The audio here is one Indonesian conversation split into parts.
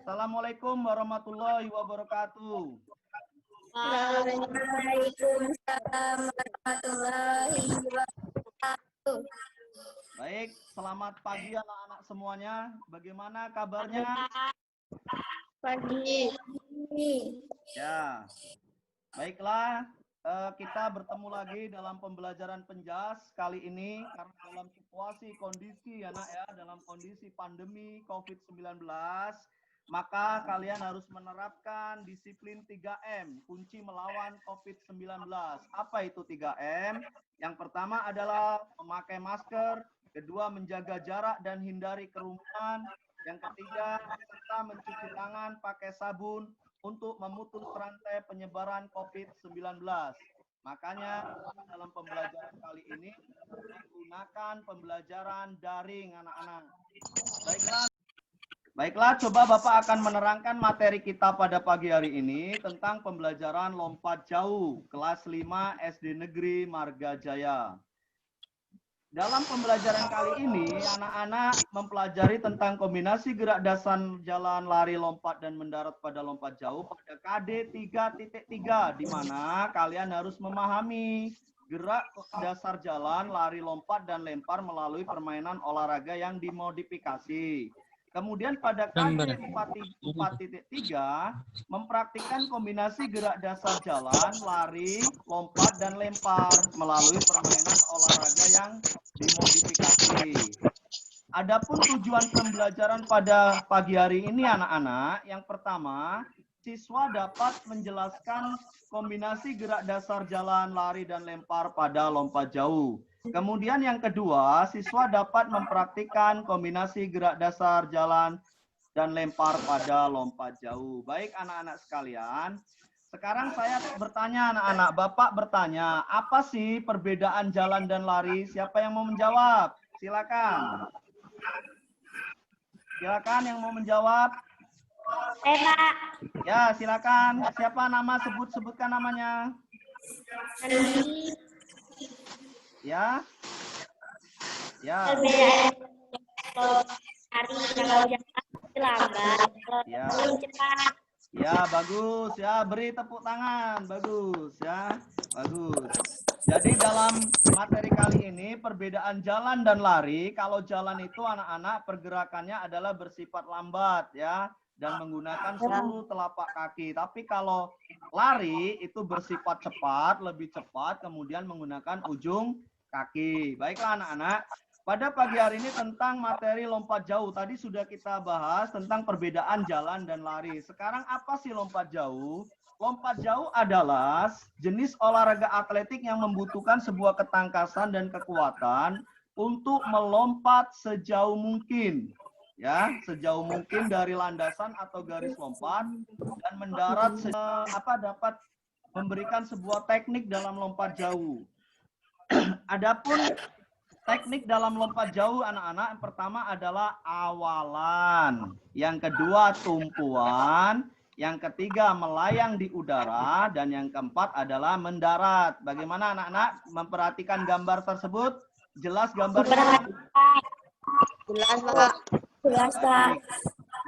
Assalamualaikum warahmatullahi wabarakatuh. Waalaikumsalam warahmatullahi wabarakatuh. Baik, selamat pagi anak-anak semuanya. Bagaimana kabarnya? Pagi. Ya, baiklah. Kita bertemu lagi dalam pembelajaran penjas kali ini karena dalam situasi kondisi ya nak ya, dalam kondisi pandemi COVID-19, maka kalian harus menerapkan disiplin 3M, kunci melawan COVID-19. Apa itu 3M? Yang pertama adalah memakai masker, kedua menjaga jarak dan hindari kerumunan, yang ketiga serta mencuci tangan pakai sabun untuk memutus rantai penyebaran COVID-19. Makanya dalam pembelajaran kali ini digunakan pembelajaran daring anak-anak. Baiklah, coba Bapak akan menerangkan materi kita pada pagi hari ini tentang pembelajaran lompat jauh kelas 5 SD Negeri Marga Jaya. Dalam pembelajaran kali ini, anak-anak mempelajari tentang kombinasi gerak dasar jalan, lari, lompat, dan mendarat pada lompat jauh pada KD 3.3, di mana kalian harus memahami gerak dasar jalan, lari, lompat, dan lempar melalui permainan olahraga yang dimodifikasi. Kemudian pada KD 4.3 mempraktikkan kombinasi gerak dasar jalan, lari, lompat, dan lempar melalui permainan olahraga yang dimodifikasi. Adapun tujuan pembelajaran pada pagi hari ini anak-anak, yang pertama, siswa dapat menjelaskan kombinasi gerak dasar jalan, lari, dan lempar pada lompat jauh. Kemudian yang kedua, siswa dapat mempraktikkan kombinasi gerak dasar jalan dan lempar pada lompat jauh. Baik anak-anak sekalian, sekarang saya bertanya anak-anak, Bapak bertanya, apa sih perbedaan jalan dan lari? Siapa yang mau menjawab? Silakan. Silakan yang mau menjawab. Pak. Ya, silakan. Siapa nama? Sebutkan namanya. Andi. Ya. Ya. Perbedaan kalau hari kalau jalan lambat, Ya. kalau cepat. Ya, bagus. Ya, beri tepuk tangan. Bagus ya. Bagus. Jadi dalam materi kali ini perbedaan jalan dan lari. Kalau jalan itu anak-anak pergerakannya adalah bersifat lambat ya dan menggunakan seluruh telapak kaki. Tapi kalau lari itu bersifat cepat, lebih cepat, kemudian menggunakan ujung kaki. Baiklah anak-anak, pada pagi hari ini tentang materi lompat jauh. Tadi sudah kita bahas tentang perbedaan jalan dan lari. Sekarang apa sih lompat jauh? Lompat jauh adalah jenis olahraga atletik yang membutuhkan sebuah ketangkasan dan kekuatan untuk melompat sejauh mungkin. Ya, sejauh mungkin dari landasan atau garis lompat dan mendarat dapat memberikan sebuah teknik dalam lompat jauh. Adapun teknik dalam lompat jauh anak-anak, yang pertama adalah awalan, yang kedua tumpuan, yang ketiga melayang di udara, dan yang keempat adalah mendarat. Bagaimana anak-anak memperhatikan gambar tersebut? Jelas gambarnya? Jelas, Pak. Jelas, Pak.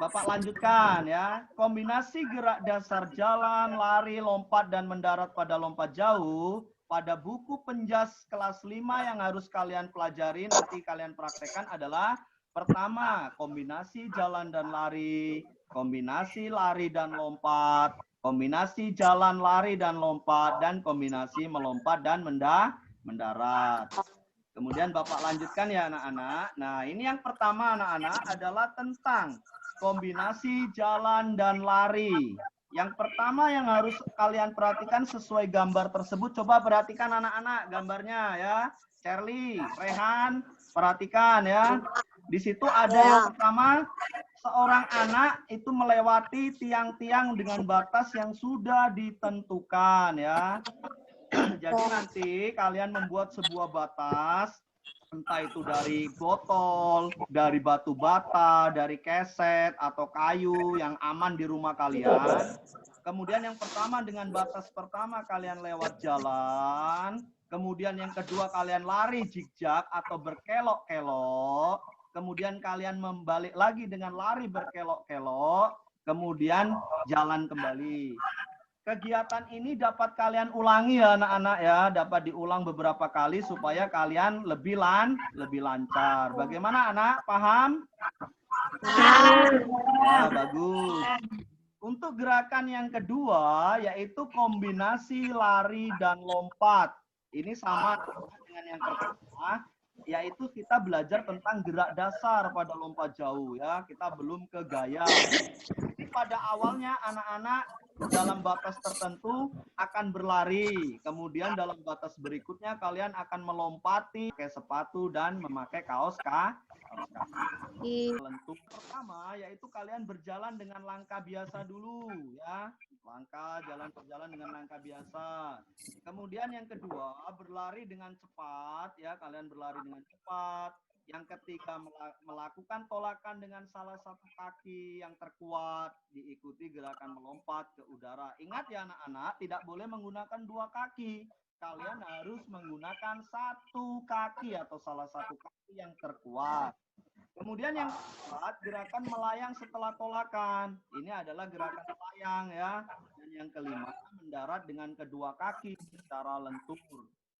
Bapak lanjutkan ya. Kombinasi gerak dasar jalan, lari, lompat, dan mendarat pada lompat jauh pada buku penjas kelas 5 yang harus kalian pelajari, nanti kalian praktekkan adalah pertama, kombinasi jalan dan lari, kombinasi lari dan lompat, kombinasi jalan, lari, dan lompat, dan kombinasi melompat dan mendarat. Kemudian Bapak lanjutkan ya anak-anak. Nah, ini yang pertama anak-anak adalah tentang kombinasi jalan dan lari. Yang pertama yang harus kalian perhatikan sesuai gambar tersebut, coba perhatikan anak-anak gambarnya ya. Charlie, Rehan, perhatikan ya. Di situ ada yang pertama, seorang anak itu melewati tiang-tiang dengan batas yang sudah ditentukan ya. Jadi nanti kalian membuat sebuah batas, entah itu dari botol, dari batu bata, dari keset, atau kayu yang aman di rumah kalian. Kemudian yang pertama dengan batas pertama kalian lewat jalan. Kemudian yang kedua kalian lari zigzag atau berkelok-kelok. Kemudian kalian membalik lagi dengan lari berkelok-kelok. kemudian jalan kembali. Kegiatan ini dapat kalian ulangi ya anak-anak ya, dapat diulang beberapa kali supaya kalian lebih lancar. Bagaimana anak? Paham? Ya, bagus. Untuk gerakan yang kedua yaitu kombinasi lari dan lompat. Ini sama dengan yang pertama, yaitu kita belajar tentang gerak dasar pada lompat jauh ya. Kita belum ke gaya. Jadi pada awalnya anak-anak dalam batas tertentu akan berlari. Kemudian dalam batas berikutnya kalian akan melompati pakai sepatu dan memakai kaos kaki. Lentuk pertama yaitu kalian berjalan dengan langkah biasa dulu ya. Berjalan dengan langkah biasa. Kemudian yang kedua berlari dengan cepat ya, kalian berlari dengan cepat. Yang ketiga melakukan tolakan dengan salah satu kaki yang terkuat, diikuti gerakan melompat ke udara. Ingat ya anak-anak, tidak boleh menggunakan dua kaki. Kalian harus menggunakan satu kaki atau salah satu kaki yang terkuat. Kemudian yang keempat, gerakan melayang setelah tolakan. Ini adalah gerakan melayang ya. Dan yang kelima, mendarat dengan kedua kaki secara lentur.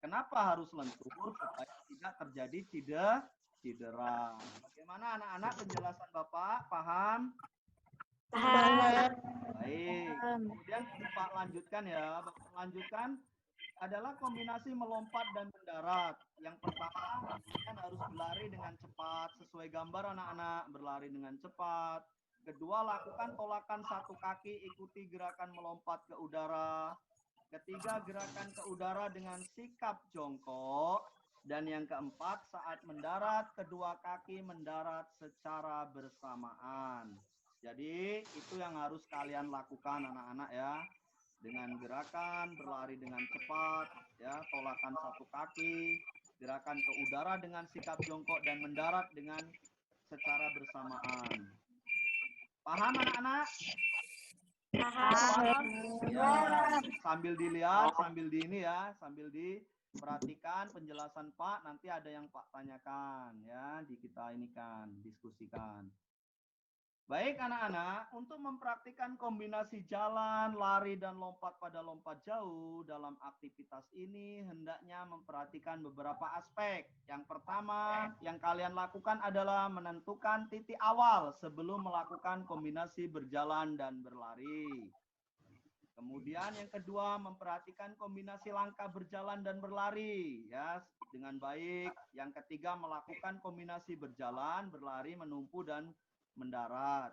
Kenapa harus lentur? Supaya tidak terjadi cedera. Bagaimana anak-anak penjelasan Bapak? Paham? Paham. Baik. Kemudian Bapak lanjutkan ya. Bapak lanjutkan adalah kombinasi melompat dan mendarat. Yang pertama, kalian harus berlari dengan cepat. Sesuai gambar anak-anak, berlari dengan cepat. Kedua, lakukan tolakan satu kaki, ikuti gerakan melompat ke udara. Ketiga, gerakan ke udara dengan sikap jongkok. Dan yang keempat, saat mendarat, kedua kaki mendarat secara bersamaan. Jadi, itu yang harus kalian lakukan anak-anak ya. Dengan gerakan berlari dengan cepat, ya, tolakan satu kaki, gerakan ke udara dengan sikap jongkok dan mendarat dengan secara bersamaan. Paham anak-anak? Paham. Ya, sambil dilihat, sambil di ini ya, sambil diperhatikan penjelasan Pak, nanti ada yang Pak tanyakan ya, kita ini kan diskusikan. Baik anak-anak, untuk mempraktikkan kombinasi jalan, lari, dan lompat pada lompat jauh dalam aktivitas ini hendaknya memperhatikan beberapa aspek. Yang pertama yang kalian lakukan adalah menentukan titik awal sebelum melakukan kombinasi berjalan dan berlari. Kemudian yang kedua memperhatikan kombinasi langkah berjalan dan berlari ya dengan baik. Yang ketiga melakukan kombinasi berjalan, berlari, menumpu, dan mendarat.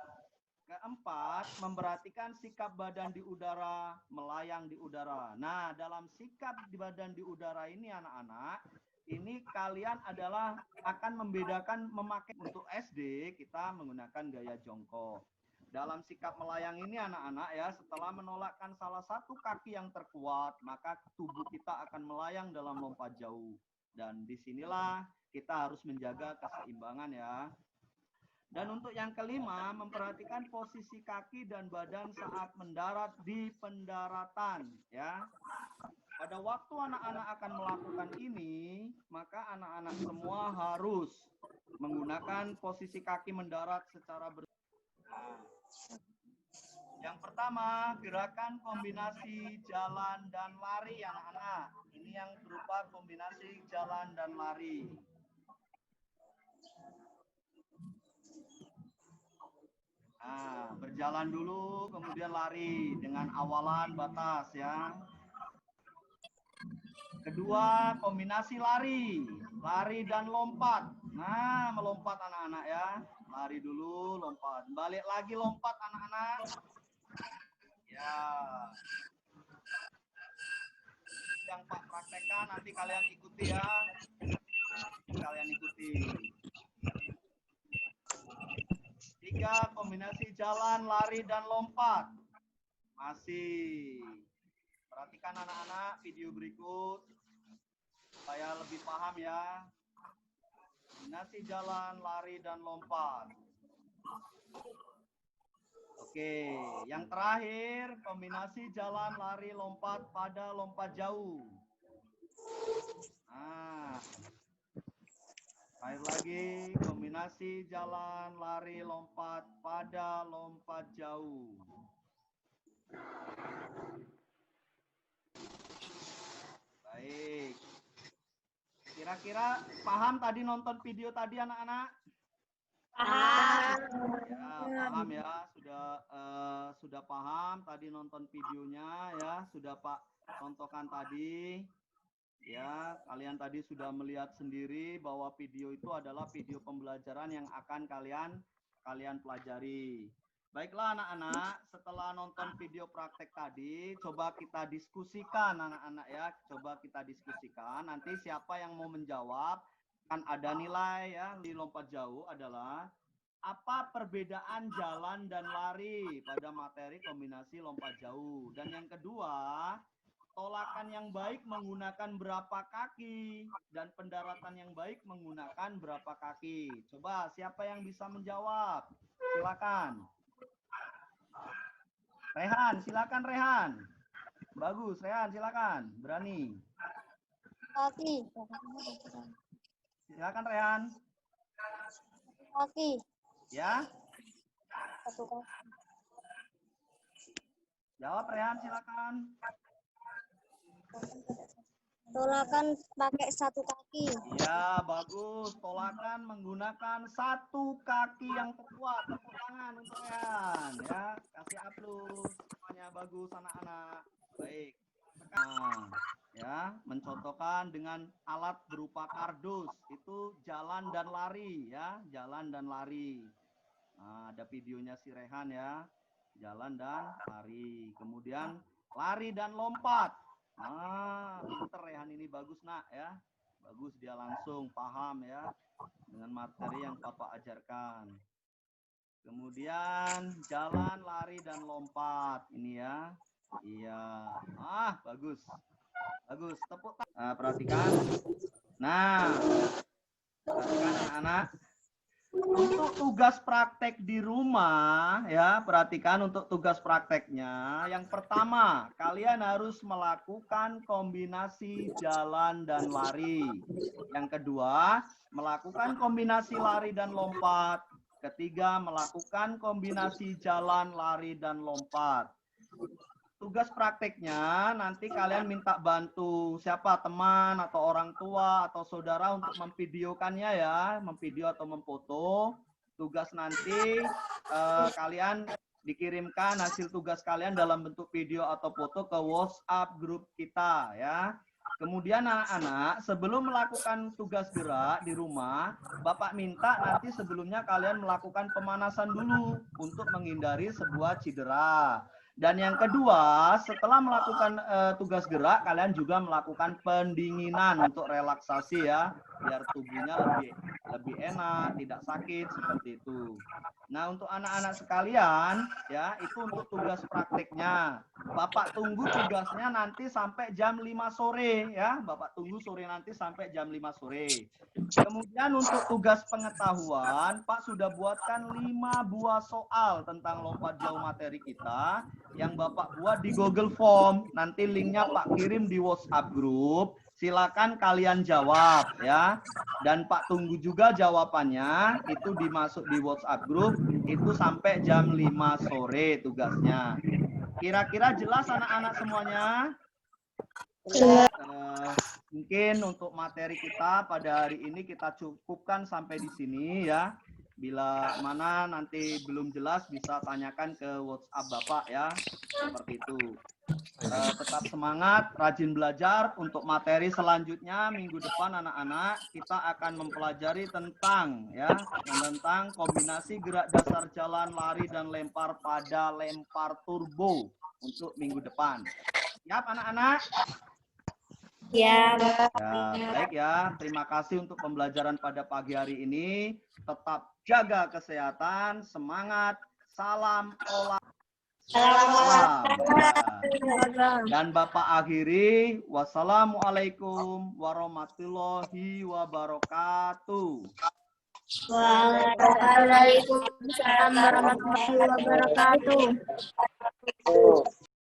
Keempat, memperhatikan sikap badan di udara, melayang di udara. Nah, dalam sikap di badan di udara ini anak-anak, ini kalian adalah akan membedakan memakai untuk SD kita menggunakan gaya jongkok. Dalam sikap melayang ini anak-anak ya, setelah menolakkan salah satu kaki yang terkuat, maka tubuh kita akan melayang dalam lompat jauh. Dan disinilah kita harus menjaga keseimbangan ya. Dan untuk yang kelima, memperhatikan posisi kaki dan badan saat mendarat di pendaratan ya. Pada waktu anak-anak akan melakukan ini, maka anak-anak semua harus menggunakan posisi kaki mendarat secara Yang pertama, gerakan kombinasi jalan dan lari anak-anak. Ini yang berupa kombinasi jalan dan lari. Nah, berjalan dulu, kemudian lari dengan awalan batas ya. Kedua, kombinasi lari, lari dan lompat. Nah, melompat anak-anak ya. Lari dulu, lompat. Balik lagi lompat anak-anak. Ya. Yang Pak praktekkan nanti kalian ikuti ya. Kalian ikuti. 3, kombinasi jalan, lari, dan lompat. Masih. Perhatikan anak-anak video berikut supaya lebih paham ya. Kombinasi jalan, lari, dan lompat. Oke, yang terakhir kombinasi jalan, lari, lompat pada lompat jauh. Nah, Terakhir lagi, kombinasi jalan, lari, lompat pada lompat jauh. Baik. Kira-kira paham tadi nonton video tadi anak-anak? Paham. Ya, paham ya. Sudah paham tadi nonton videonya ya. Sudah Pak contohkan tadi. Ya, kalian tadi sudah melihat sendiri bahwa video itu adalah video pembelajaran yang akan kalian pelajari. Baiklah anak-anak, setelah nonton video praktek tadi, coba kita diskusikan anak-anak ya. Coba kita diskusikan. Nanti siapa yang mau menjawab, kan ada nilai ya. Di lompat jauh adalah apa perbedaan jalan dan lari pada materi kombinasi lompat jauh. Dan yang kedua, tolakan yang baik menggunakan berapa kaki dan pendaratan yang baik menggunakan berapa kaki. Coba siapa yang bisa menjawab? Silakan. Rehan, silakan Rehan. Bagus, Rehan silakan. Berani. Kaki. Silakan Rehan. Kaki. Ya, Satu kaki. jawab Rehan silakan. Tolakan pakai satu kaki. Ya, bagus. Tolakan menggunakan satu kaki yang terkuat. Tepuk tangan untuk Rehan. Ya, kasih aplaus. Semuanya bagus anak-anak. Baik. Nah, ya, mencontohkan dengan alat berupa kardus. Itu jalan dan lari ya, jalan dan lari. Nah, ada videonya si Rehan ya. Jalan dan lari. Kemudian lari dan lompat. Ah, pinter Rehan ini bagus nak ya. Bagus dia langsung paham ya dengan materi yang Papa ajarkan. Kemudian jalan, lari dan lompat. Ini ya. Iya. Ah, bagus. Bagus. Tepuk tangan. Nah, perhatikan. Nah, perhatikan anak-anak. Untuk tugas praktek di rumah, ya, perhatikan untuk tugas prakteknya. Yang pertama, kalian harus melakukan kombinasi jalan dan lari. Yang kedua, melakukan kombinasi lari dan lompat. Ketiga, melakukan kombinasi jalan, lari, dan lompat. Tugas prakteknya nanti kalian minta bantu siapa, teman atau orang tua atau saudara untuk memvideokannya ya, memvideo atau memfoto. Tugas nanti kalian dikirimkan hasil tugas kalian dalam bentuk video atau foto ke WhatsApp grup kita ya. Kemudian anak-anak sebelum melakukan tugas gerak di rumah, Bapak minta nanti sebelumnya kalian melakukan pemanasan dulu untuk menghindari sebuah cedera. Dan yang kedua, setelah melakukan tugas gerak, kalian juga melakukan pendinginan untuk relaksasi ya, biar tubuhnya lebih enak, tidak sakit seperti itu. Nah, untuk anak-anak sekalian, ya, itu untuk tugas prakteknya. Bapak tunggu tugasnya nanti sampai jam 5 sore ya, Bapak tunggu sore nanti sampai jam 5 sore. Kemudian untuk tugas pengetahuan, Pak sudah buatkan 5 buah soal tentang lompat jauh materi kita yang Bapak buat di Google Form. Nanti linknya Pak kirim di WhatsApp grup. Silakan kalian jawab ya. Dan Pak tunggu juga jawabannya. Itu dimasuk di WhatsApp grup. Itu sampai jam 5 sore tugasnya. Kira-kira jelas anak-anak semuanya? Mungkin untuk materi kita pada hari ini kita cukupkan sampai di sini ya. Bila mana nanti belum jelas bisa tanyakan ke WhatsApp Bapak ya. Seperti itu. Tetap semangat, rajin belajar. Untuk materi selanjutnya minggu depan anak-anak kita akan mempelajari tentang kombinasi gerak dasar jalan, lari dan lempar pada lempar turbo untuk minggu depan. Siap anak-anak? Ya. Ya, baik ya. Terima kasih untuk pembelajaran pada pagi hari ini. Tetap jaga kesehatan, semangat, salam olahraga. Dan Bapak akhiri, wassalamualaikum warahmatullahi wabarakatuh. Waalaikumsalam warahmatullahi wabarakatuh.